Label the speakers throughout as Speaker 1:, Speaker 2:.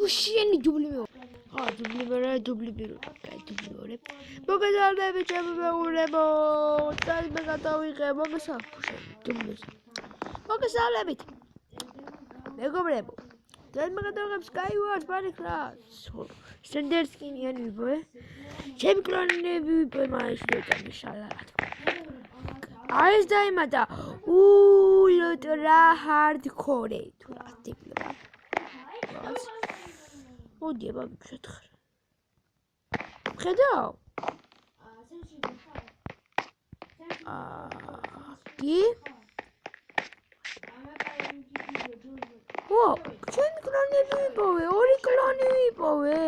Speaker 1: უშიანი დუბლი მე. დუბლი პირველ. მოგესალმებით ჩემი მეურებო. წაიმე გადავიღე მოგესალმებით. მოგესალმებით. მეგობრებო. წაიმე გადავიღებ Skywars Minecraft. Senderskin-იანი ვიპოვე. ჩემი კლანები ვიპოვე მაინც დამიშალა. ეს დაიმატა ულტრა ჰარდკორე თუ რა ტიპია. მოდი აბა შეთხრა. ხედავ? კი? ჩემი კლანები ვიპოვე, ორი კლანი ვიპოვე.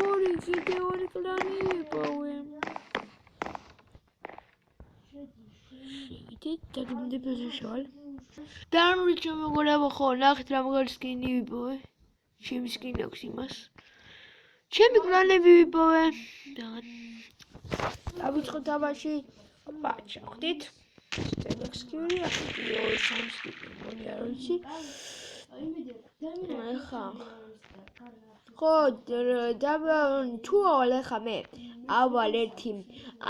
Speaker 1: ორი კლანი ვიპოვე. დაგმდებოდა შალ. დანური შემოგონება ხო, ნახეთ რა მაგარი სკინი ვიპოვე. ჩემი სკინი აქვს იმას. ჩემი კლანები ვიპოვე. დავიწყოთ თამაში. ბაჭა, ხვდით? სტელექსკიური ახლა სამსკინი მოდი არ ვიცი. ახლა ხო, თუ ახლა მე ავალ ერთი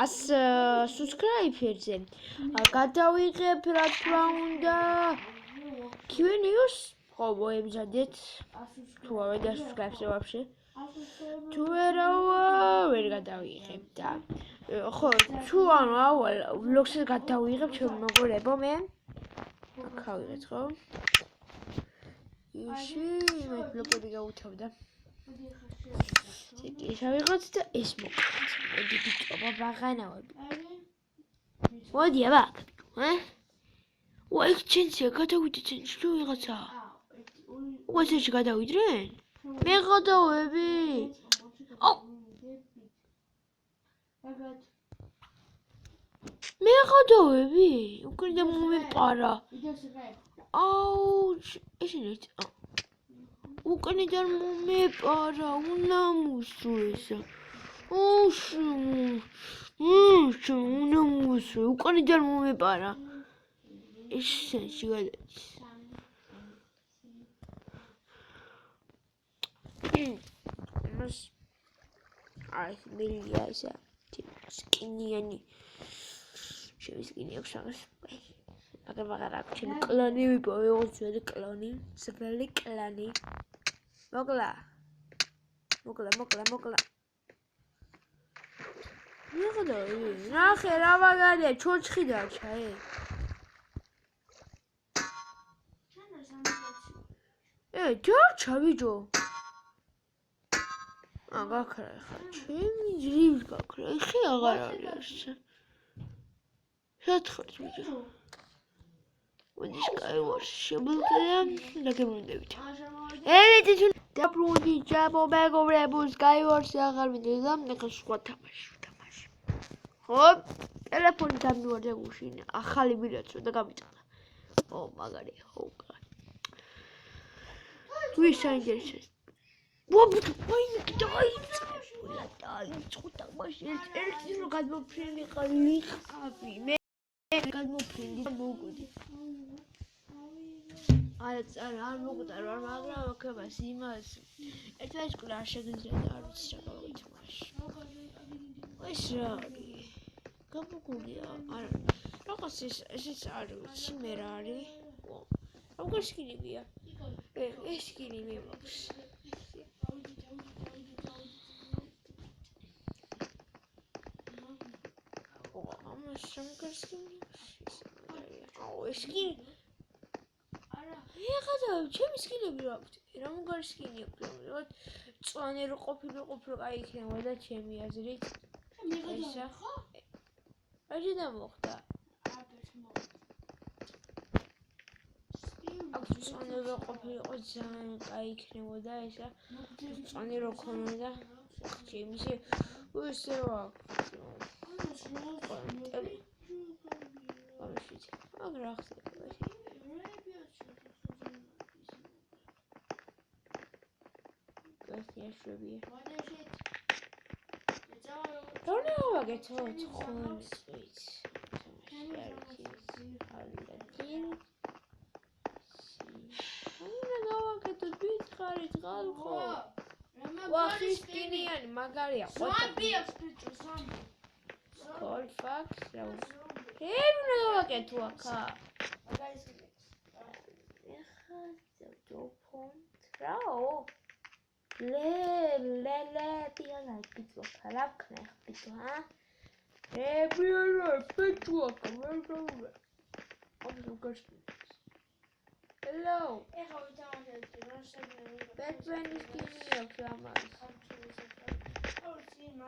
Speaker 1: 100 subscriber-ზე გადავიღებ რა თქმა უნდა Q&A-ს ხო მოემზადეთ თუ ავედა subscribe-ზე ვაფშე თუ ვერ გადავიღებ და ხო თუ ანუ ავალ vlog-ს გადავიღებ ჩემ მეგობრებო მე ხავიღეთ ხო ისი მე vlog-ები გავუთავდა ეს ავიღოთ და ეს მოვყავთ. მოდი ბიჭობა ბაღანავები. მოდი აბა. ვაი ჩენცია გადავიდე ჩენჩი თუ ვიღაცა. უესეში გადავიდრენ? მე გადავები. მე გადავები. უკრიდან მომეპარა. ესენით. უკრიდან მომეპარა, უნამუსო ესა. უნამუსო, უკრიდან მომეპარა. ესენში გადადის. მას აი მილია ესა. სკინიანი. ჩემი სკინი აქვს აღარ. აგებაღარ აქვს ჩემი კლანი ვიპოვე, ძველი კლანი, ძველი კლანი. მოკლა. ნახე რა მაგარია, ჩოჩხი დარჩა, დარჩა ბიჭო. გაქრა ხა, ჩემი ძრიმს გაქრა, ხე აღარ არის. შეთხრით ბიჭო. მოდი Skywars შემოგვიდა და გემონდებით. დაბრუნდი ჩემო მეგობრებო Skywars აღარ მიდედა ახლა სხვა თამაში. ხო? ტელეფონი დამივარდა გუშინ. ახალი მირაცო და გამიწყდა. მაგარია, ხო. თუ ისაინტერესებს. დაიწყო თამაში. ერთი რო გადმოფრინიყავი მე გადმოფრინდი მოგოდი. არ მოგდარო, მაგრამ ოქებას იმას. ერთად კლა შეგიძლია არ ვიცი რა გავიტმაში. ეს რა არის? გამოგულია. არა. რაღაც ესეც არ ვიცი მე რა არის. როგორ სკინებია? ეს სკინი მე მაქვს. ამას როგორ სკინი? ეს სკინი ეხლა ჩემი სკინები რა აქვს? რა მაგარი სკინი აქვს? წვანე რო ყოფილიყო კაი იქნება და ჩემი აზრით. ესა. რა მოხდა? აქვს წვანე რო ყოფილიყო ძალიან კაი იქნებოდა ესა. წვანე რო ქონოდა ჩემი ესე აქვს. აგრა ხდება. Яшвие. Don't know what it's called. Sweet. I'm gonna go ხარით ხალხო? ვახის კინიანი მაგარია. Colfax. Hebne გავაკეთო აქა. ეხა დოფონტ რაო? ლე პიანა პიტო ხალხნა პიტო ჰა? პიანა პიტო კამერა. Hello. ეხა ვიტამაშეთ ბეტმენის კინი აქვს ამას.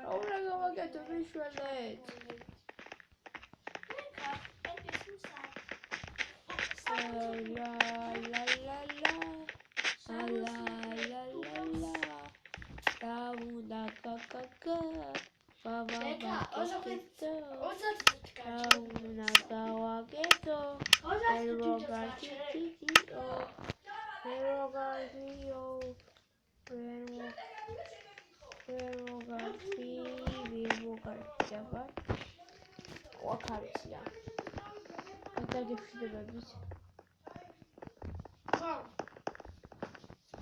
Speaker 1: Ahora que va a que te visualize. La la la la. La la la la. La una caca. Baba baqueto. La una caguaqueto. El rogar chiquitito. El rogar mío. What are you? I got to feed the babies.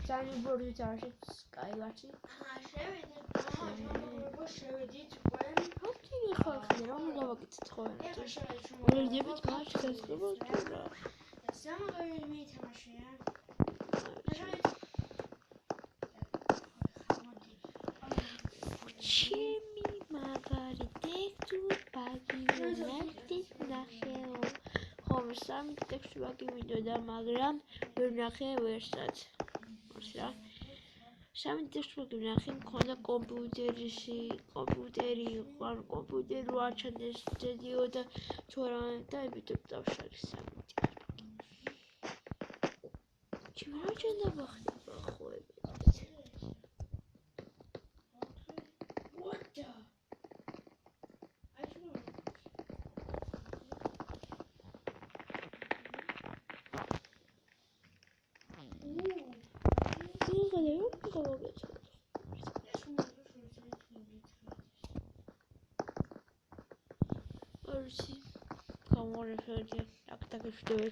Speaker 1: Can you go to the charge? Sky watching? How can you call it? I don't know what it's called. We'll give it much because it was too rough. Some of the meat machine. Chimi magari texture pagi ნახეო. ხოლმე სამი ტექსტი ვაკი მინდოდა, მაგრამ ვერ ნახე ვერსად. რა? სამი ტექსტი ვაკი ნახე, მქონდა კომპიუტერი, ან კომპიუტერი რო არჩენდეს დედიოდა თუ არა და ებიდო დავშალე სამი ტექსტი. ჩემ რა ჭენდა ბახდება ხო ებიდო. Come on, if you like, I can take a video.